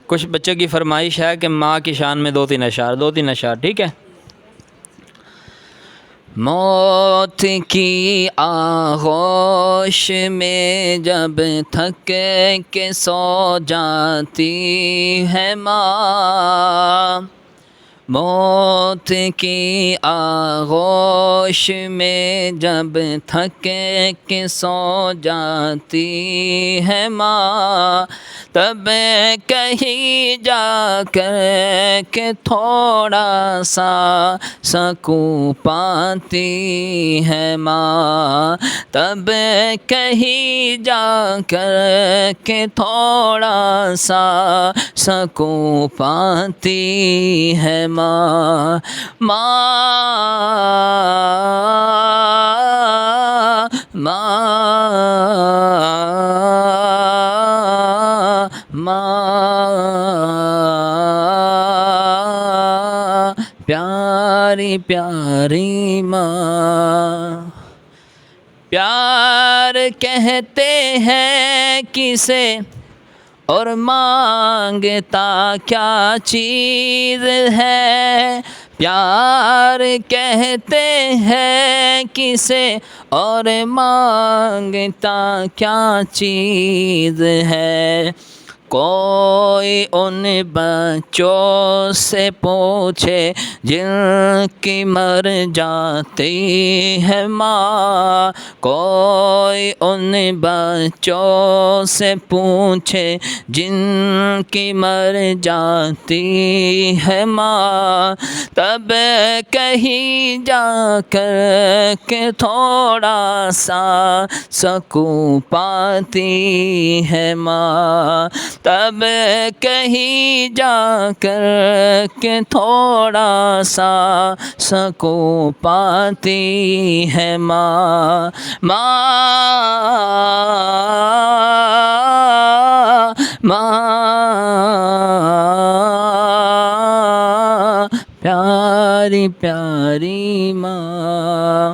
کچھ بچوں کی فرمائش ہے کہ ماں کی شان میں دو تین اشعار، ٹھیک ہے؟ موت کی آغوش میں جب تھک کے سو جاتی ہے ماں، موت کی آغوش میں جب تھک کے سو جاتی ہے ماں، تب کہیں جا کر کے تھوڑا سا سکون پاتی ہے ماں، تب کہیں جا کر کے تھوڑا سا سکون پاتی ہے ماں۔ پیاری پیاری ماں، پیار کہتے ہیں کسے اور مانگتا کیا چیز ہے، پیار کہتے ہیں کسے اور مانگتا کیا چیز ہے، کوئی ان بچوں سے پوچھے جن کی مر جاتی ہے ماں، کوئی ان بچوں سے پوچھے جن کی مر جاتی ہے ماں، تب کہیں جا کر کے تھوڑا سا سکون پاتی ہے ماں، تب کہیں جا کر کے تھوڑا سا سکون پاتی ہے ماں۔ پیاری پیاری ماں۔